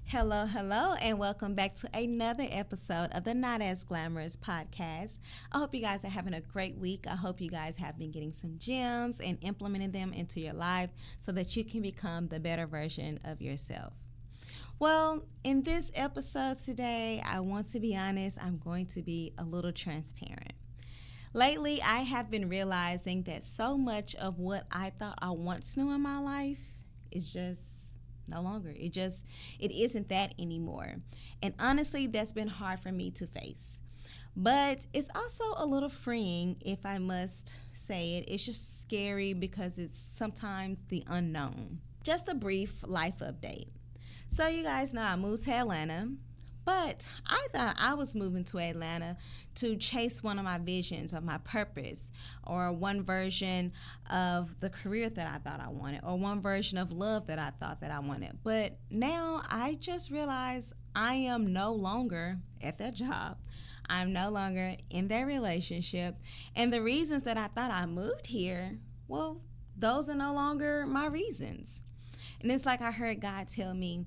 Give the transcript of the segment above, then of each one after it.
Hello, hello, and welcome back to another episode of the Not As Glamorous podcast. I hope you guys are having a great week. I hope you guys have been getting some gems and implementing them into your life so that you can become the better version of yourself. Well, in this episode today, I want to be honest, I'm going to be a little transparent. Lately, I have been realizing that so much of what I thought I once knew in my life is just no longer. It isn't that anymore. And honestly, that's been hard for me to face. But it's also a little freeing, if I must say it. It's just scary because it's sometimes the unknown. Just a brief life update. So you guys know I moved to Atlanta, but I thought I was moving to Atlanta to chase one of my visions of my purpose, or one version of the career that I thought I wanted, or one version of love that I thought that I wanted. But now I just realized I am no longer at that job. I'm no longer in that relationship. And the reasons that I thought I moved here, well, those are no longer my reasons. And it's like I heard God tell me,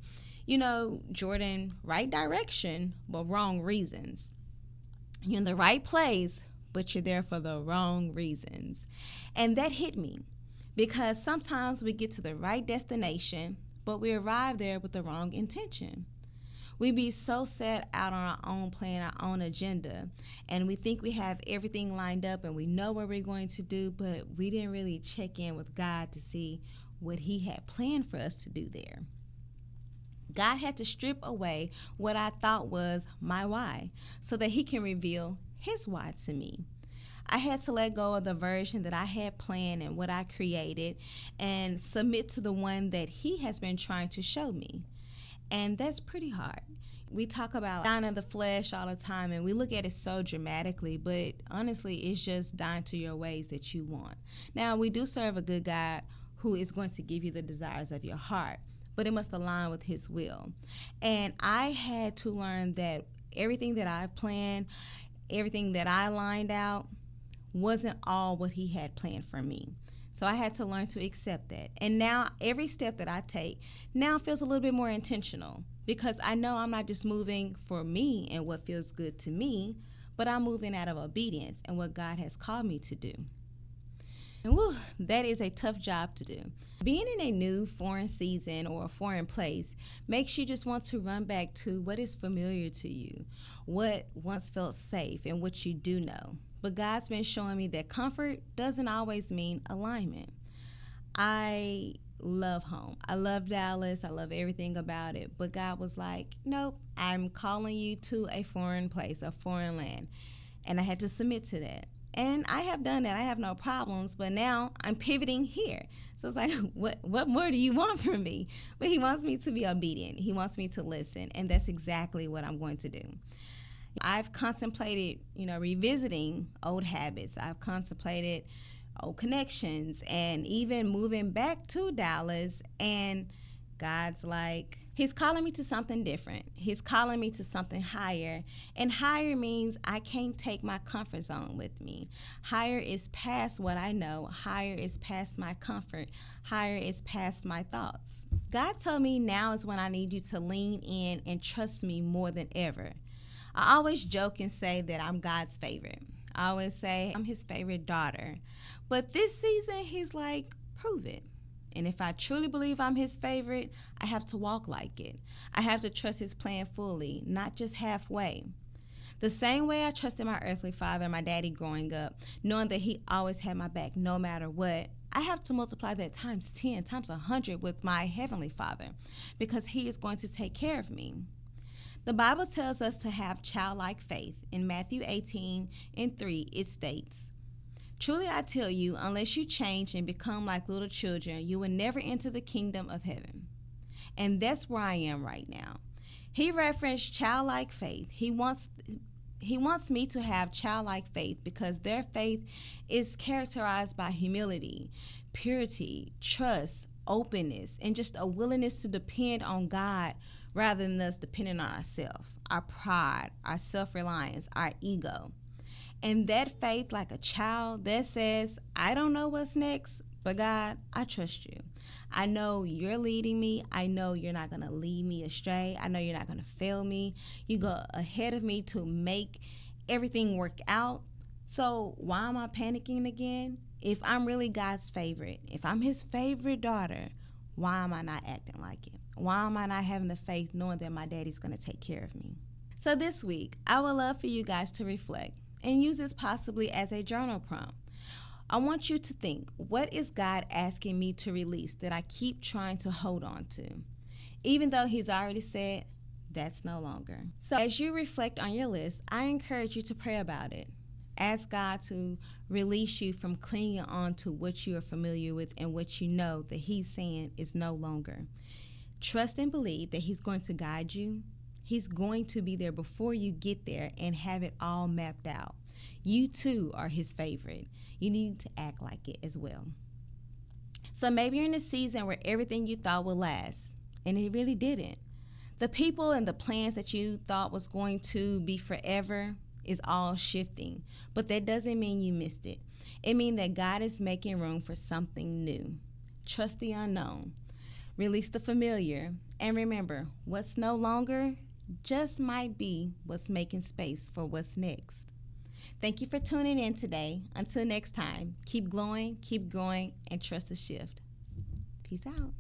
Jordan, right direction, but wrong reasons. You're in the right place, but you're there for the wrong reasons. And that hit me because sometimes we get to the right destination, but we arrive there with the wrong intention. We be so set out on our own plan, our own agenda, and we think we have everything lined up and we know what we're going to do, but we didn't really check in with God to see what He had planned for us to do there. God had to strip away what I thought was my why so that He can reveal His why to me. I had to let go of the version that I had planned and what I created and submit to the one that He has been trying to show me. And that's pretty hard. We talk about dying of the flesh all the time and we look at it so dramatically, but honestly, it's just dying to your ways that you want. Now, we do serve a good God who is going to give you the desires of your heart, but it must align with His will. And I had to learn that everything that I planned, everything that I lined out, wasn't all what He had planned for me. So I had to learn to accept that. And now every step that I take now feels a little bit more intentional because I know I'm not just moving for me and what feels good to me, but I'm moving out of obedience and what God has called me to do. And that is a tough job to do. Being in a new foreign season or a foreign place makes you just want to run back to what is familiar to you, what once felt safe, and what you do know. But God's been showing me that comfort doesn't always mean alignment. I love home. I love Dallas. I love everything about it. But God was like, nope, I'm calling you to a foreign place, a foreign land. And I had to submit to that. And I have done that. I have no problems, but now I'm pivoting here. So it's like, what more do you want from me? But He wants me to be obedient. He wants me to listen, and that's exactly what I'm going to do. I've contemplated, revisiting old habits. I've contemplated old connections and even moving back to Dallas, and God's like, He's calling me to something different. He's calling me to something higher. And higher means I can't take my comfort zone with me. Higher is past what I know. Higher is past my comfort. Higher is past my thoughts. God told me now is when I need you to lean in and trust me more than ever. I always joke and say that I'm God's favorite. I always say I'm His favorite daughter. But this season, He's like, prove it. And if I truly believe I'm His favorite, I have to walk like it. I have to trust His plan fully, not just halfway. The same way I trusted my earthly father, my daddy growing up, knowing that he always had my back no matter what, I have to multiply that times 10, times 100 with my heavenly Father because He is going to take care of me. The Bible tells us to have childlike faith. In Matthew 18:3, it states, "Truly I tell you, unless you change and become like little children, you will never enter the kingdom of heaven." And that's where I am right now. He referenced childlike faith. He wants me to have childlike faith because their faith is characterized by humility, purity, trust, openness, and just a willingness to depend on God rather than us depending on ourselves, our pride, our self-reliance, our ego. And that faith, like a child that says, I don't know what's next, But God, I trust you. I know you're leading me. I know you're not going to lead me astray. I know you're not going to fail me. You go ahead of me to make everything work out. So why am I panicking again? If I'm really God's favorite, if I'm his favorite daughter, why am I not acting like it? Why am I not having the faith knowing that my daddy's going to take care of me? So this week, I would love for you guys to reflect and use this possibly as a journal prompt. I want you to think, what is God asking me to release that I keep trying to hold on to? Even though he's already said, that's no longer. So as you reflect on your list, I encourage you to pray about it. Ask God to release you from clinging on to what you are familiar with and what you know that he's saying is no longer. Trust and believe that he's going to guide you. He's going to be there before you get there and have it all mapped out. You too are his favorite. You need to act like it as well. So maybe you're in a season where everything you thought would last, and it really didn't. The people and the plans that you thought was going to be forever is all shifting, but that doesn't mean you missed it. It means that God is making room for something new. Trust the unknown. Release the familiar. And remember, what's no longer just might be what's making space for what's next. Thank you for tuning in today. Until next time, keep glowing, keep growing, and trust the shift. Peace out.